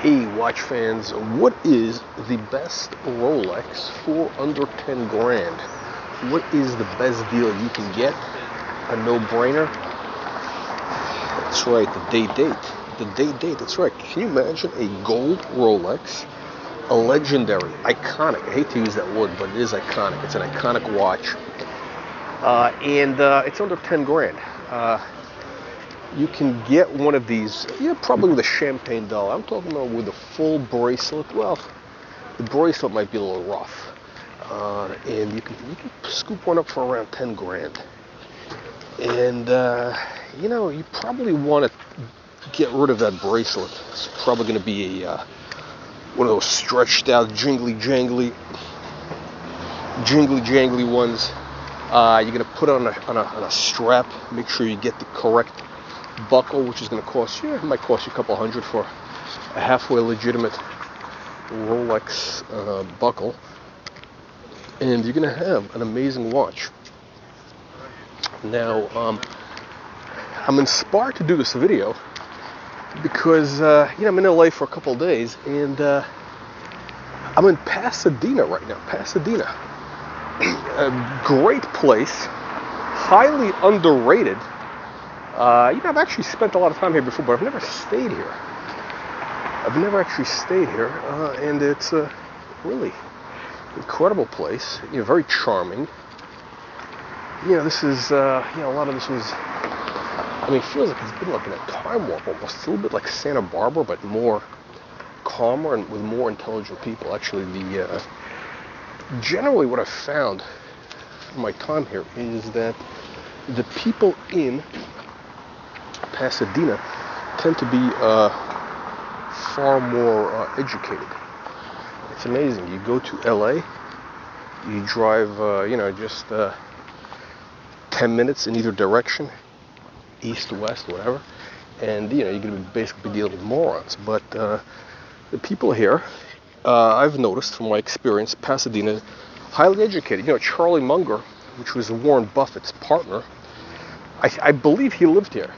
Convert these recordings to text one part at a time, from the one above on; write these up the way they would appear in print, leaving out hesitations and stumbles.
Hey, watch fans, what is the best Rolex for under 10 grand? What is the best deal you can get? A no-brainer? That's right, the day date. The day date, that's right. Can you imagine a gold Rolex? A legendary, iconic, I hate to use that word, but it is iconic. It's an iconic watch. And it's under 10 grand. You can get one of these, probably with a champagne dollar. I'm talking about with a full bracelet. Well, the bracelet might be a little rough. And you can scoop one up for around 10 grand. And, you probably want to get rid of that bracelet. It's probably going to be one of those stretched out, jingly jangly ones. You're going to put it on a strap. Make sure you get the correct buckle, which is going to cost you, it might cost you a couple $100 for a halfway legitimate Rolex buckle, and you're going to have an amazing watch. Now, I'm inspired to do this video because I'm in LA for a couple of days, and I'm in Pasadena right now. Pasadena, a great place, highly underrated. I've actually spent a lot of time here before, but I've never stayed here. And it's a really incredible place. Very charming. This is, a lot of this was, it feels like it's been like in a time warp almost. It's a little bit like Santa Barbara, but more calmer and with more intelligent people. Actually, generally what I've found in my time here is that the people in Pasadena tend to be far more educated. It's amazing. You go to LA, you drive, just 10 minutes in either direction, east, west, whatever, and you're going to basically be dealing with morons. But the people here, I've noticed from my experience, Pasadena, highly educated. Charlie Munger, which was Warren Buffett's partner, I believe he lived here.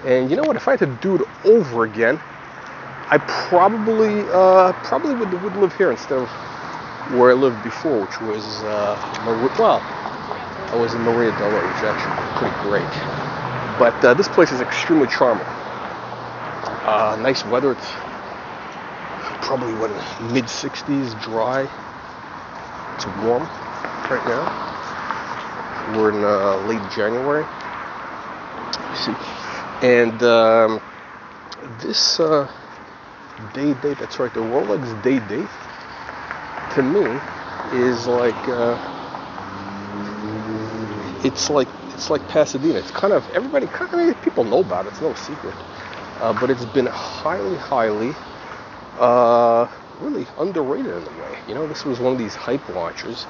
And you know what? If I had to do it over again, I probably would live here instead of where I lived before, which was I was in Marina Del Rey, which is actually pretty great. But this place is extremely charming. Nice weather. It's probably mid-60s, dry. It's warm right now. We're in late January. See, and this day date, that's right, the Rolex day date, to me, is like it's like Pasadena. It's kind of people know about it. It's no secret, but it's been highly, really underrated in a way. This was one of these hype watches.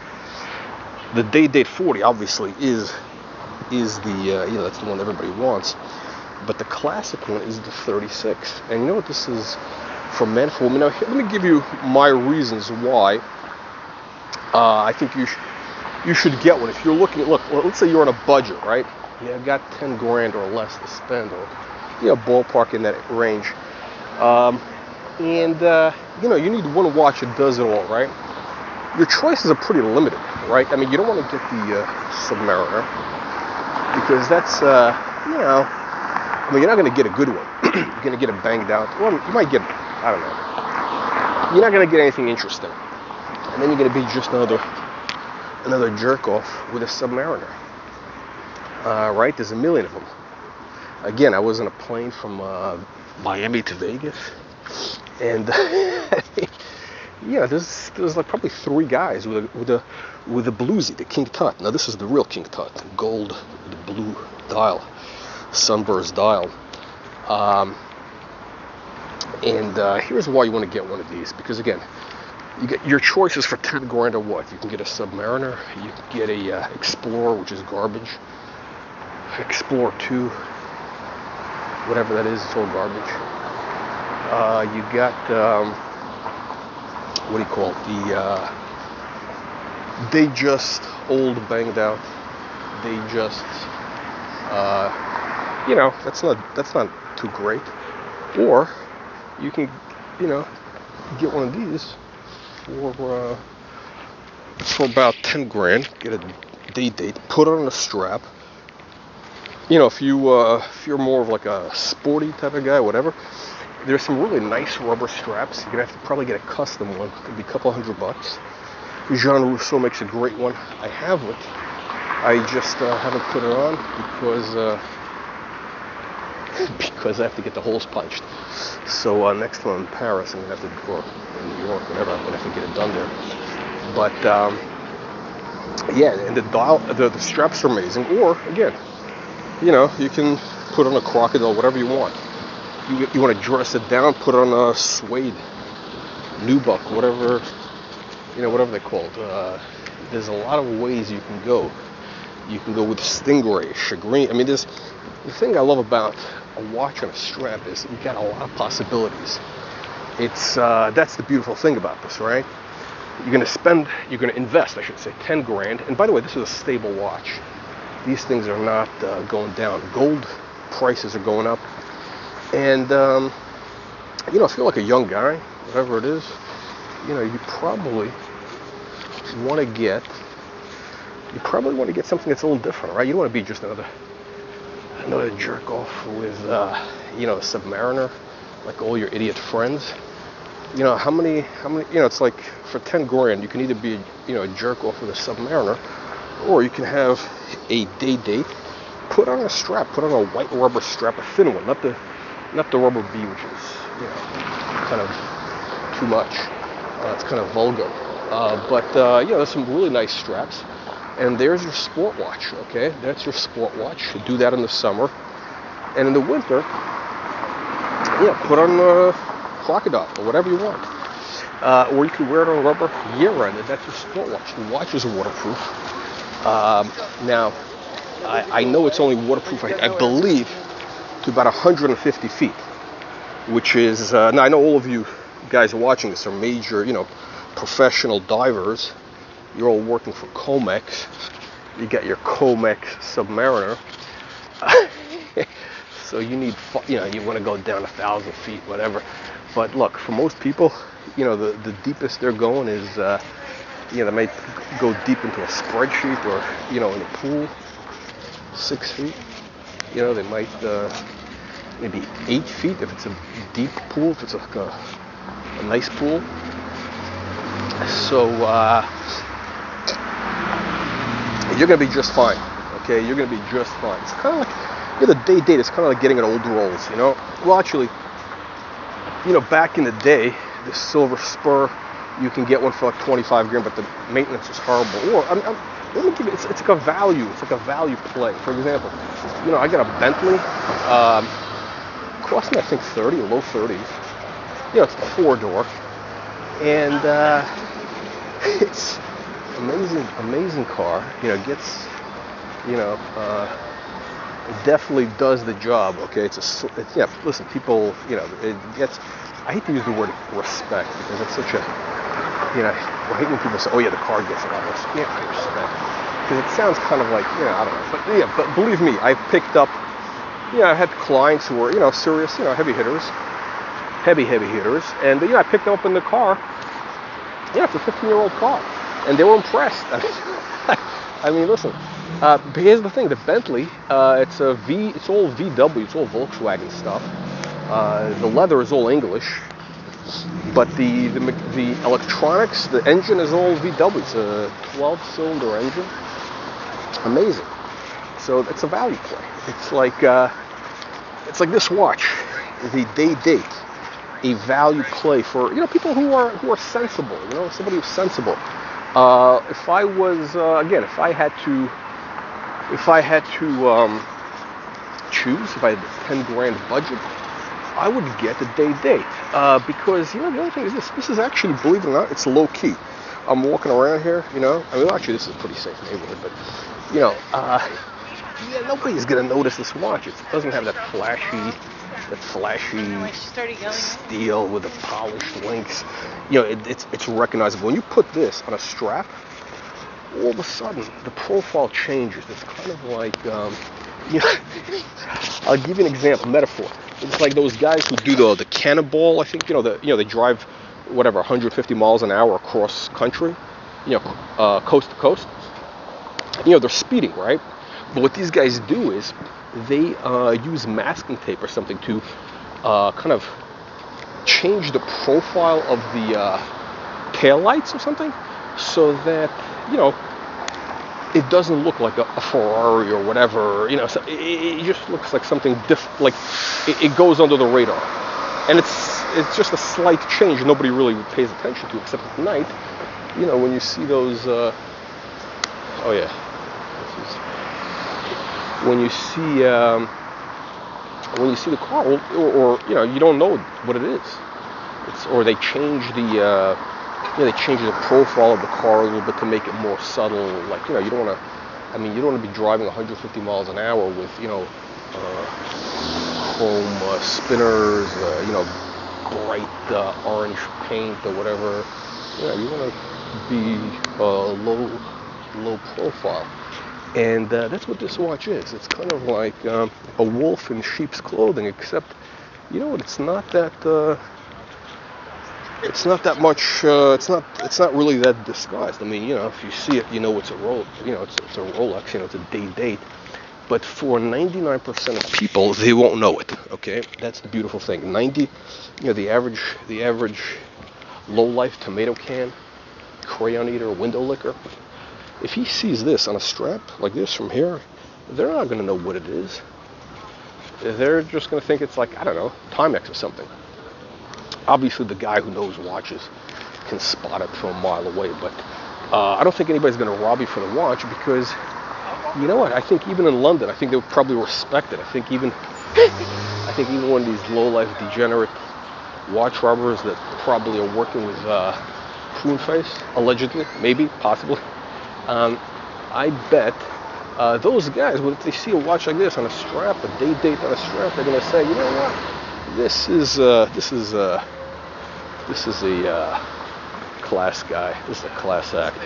The day date 40 obviously is the that's the one everybody wants, but the classic one is the 36. And you know what this is for men, for women? Now let me give you my reasons why I think you should get one. If you're looking at, let's say you're on a budget, right? You've got 10 grand or less to spend, or ballpark in that range, and you need one watch that does it all, right? Your choices are pretty limited, right? You don't want to get the Submariner, because that's, you're not going to get a good one. You're going to get a banged out. Well, you might get, I don't know. You're not going to get anything interesting. And then you're going to be just another jerk off with a Submariner. Right? There's a million of them. Again, I was on a plane from Miami to Vegas. And, there's like probably 3 guys with a bluesy, the King Tut. Now this is the real King Tut, gold with the blue dial, sunburst dial. And here's why you want to get one of these, because again, you get your choices for 10 grand or what. You can get a Submariner, you can get a Explorer, which is garbage, Explorer 2, whatever that is, it's all garbage. You got what do you call it? They just old, banged out. They just, that's not too great. Or you can, you know, get one of these for about 10 grand. Get a day date, put it on a strap. You know, if you're more of like a sporty type of guy, whatever, there's some really nice rubber straps. You're gonna have to probably get a custom one. It'll be a couple $100. Jean Rousseau makes a great one. I have it. I just haven't put it on because I have to get the holes punched. So next time I'm in Paris, I'm gonna have to, or in New York, whatever, I'm gonna have to get it done there. But yeah, and the straps are amazing. Or again, you know, you can put on a crocodile, whatever you want. You want to dress it down, put on a suede, nubuck, whatever, you know, whatever they're called. There's a lot of ways you can go. You can go with stingray, chagrin. I mean, the thing I love about a watch on a strap is you got a lot of possibilities. It's that's the beautiful thing about this, right? You're gonna invest, I should say, 10 grand. And by the way, this is a stable watch. These things are not going down. Gold prices are going up. And, you know, if you're like a young guy, whatever it is, you know, you probably want to get something that's a little different, right? You don't want to be just another jerk off with, you know, a Submariner, like all your idiot friends. You know, how many, you know, it's like for 10 grand, you can either be, you know, a jerk off with a Submariner, or you can have a day date, put on a strap, put on a white rubber strap, a thin one, not the rubber B, which is, you know, kind of too much. It's kind of vulgar. But you know, there's some really nice straps. And there's your sport watch, okay? That's your sport watch. You do that in the summer. And in the winter, yeah, put on a crocodile or whatever you want. Or you can wear it on rubber year-round. That's your sport watch. The watch is waterproof. Now, I know it's only waterproof, I believe, to about 150 feet, which is, now I know all of you guys watching this are major, you know, professional divers. You're all working for Comex. You got your Comex Submariner. So you need, you know, you want to go down 1,000 feet, whatever. But look, for most people, you know, the deepest they're going is, you know, they might go deep into a spreadsheet or, you know, in a pool, 6 feet. You know, they might, maybe 8 feet if it's a deep pool, if it's like a nice pool. So, you're going to be just fine, okay? You're going to be just fine. It's kind of like, you know, the day date is kind of like getting an old Rolls, you know? Well, actually, you know, back in the day, the Silver Spur, you can get one for like 25 grand, but the maintenance is horrible. Or, let me give you, it's like a value. It's like a value play. For example, you know, I got a Bentley, cost me, I think, 30, low 30s. You know, it's a 4-door. And, it's amazing car. You know, gets, you know, it definitely does the job. Okay, yeah. Listen, people, you know, it gets. I hate to use the word respect because it's such a, you know, I hate when people say, "Oh yeah, the car gets a lot of respect." Yeah, respect, because it sounds kind of like, you know, I don't know. But yeah, but believe me, I've picked up. You know, I had clients who were, you know, serious, you know, heavy hitters, and you know, I picked them up in the car. Yeah, it's a 15-year-old car. And they were impressed. I mean, listen. But here's the thing: the Bentley, it's all VW, it's all Volkswagen stuff. The leather is all English, but the electronics, the engine is all VW. It's a 12-cylinder engine. Amazing. So it's a value play. It's like this watch, the day date, a value play for, you know, people who are sensible. You know, somebody who's sensible. If I was again, if I had to choose, if I had a 10 grand budget, I would get the day date, because, you know, the other thing is this is actually, believe it or not, it's low key. I'm walking around here, you know, I mean, actually this is a pretty safe neighborhood, but, you know, yeah, nobody's gonna notice this watch. It doesn't have that flashy steel with the polished links. You know, it's recognizable. When you put this on a strap, all of a sudden the profile changes. It's kind of like, you know, I'll give you an example, metaphor. It's like those guys who do the cannonball. I think they drive whatever 150 miles an hour across country, coast to coast. They're speeding, right? But what these guys do is they use masking tape or something to kind of change the profile of the tail lights or something, so that it doesn't look like a Ferrari or whatever. So it just looks like something different. Like it goes under the radar, and it's just a slight change. Nobody really pays attention to, except at night. When you see those. Oh yeah. When you see the car, or you don't know what it is. Or they change the profile of the car a little bit to make it more subtle. Like you don't want to. You don't want to be driving 150 miles an hour with chrome spinners, bright orange paint or whatever. You want to be low profile. And that's what this watch is. It's kind of like a wolf in sheep's clothing, except, it's not that. It's not that much. It's not really that disguised. If you see it, it's a Rolex. It's a Rolex. It's a date. But for 99% of people, they won't know it. Okay, that's the beautiful thing. The average low-life tomato can, crayon eater, window licker. If he sees this on a strap like this from here, they're not going to know what it is. They're just going to think it's like, I don't know, Timex or something. Obviously, the guy who knows watches can spot it from a mile away, but I don't think anybody's going to rob you for the watch, because, you know what, I think even in London, I think they would probably respect it. I think even one of these low-life degenerate watch robbers that probably are working with prune face, allegedly, maybe, possibly, I bet those guys, if they see a watch like this on a strap, a date on a strap, they're going to say, you know what, this is a class guy. This is a class act.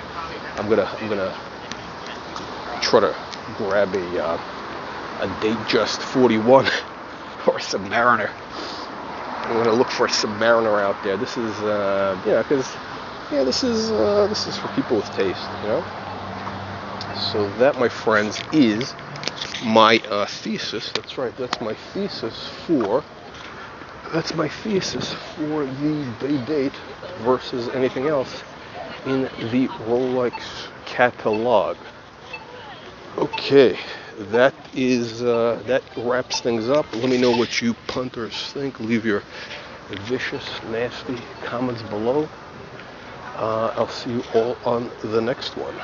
I'm gonna try to grab a Datejust 41 or a Submariner. I'm gonna look for a Submariner out there. This is this is for people with taste, So that, my friends, is my thesis. That's right. That's my thesis for the date versus anything else in the Rolex catalog. Okay, that wraps things up. Let me know what you punters think. Leave your vicious, nasty comments below. I'll see you all on the next one.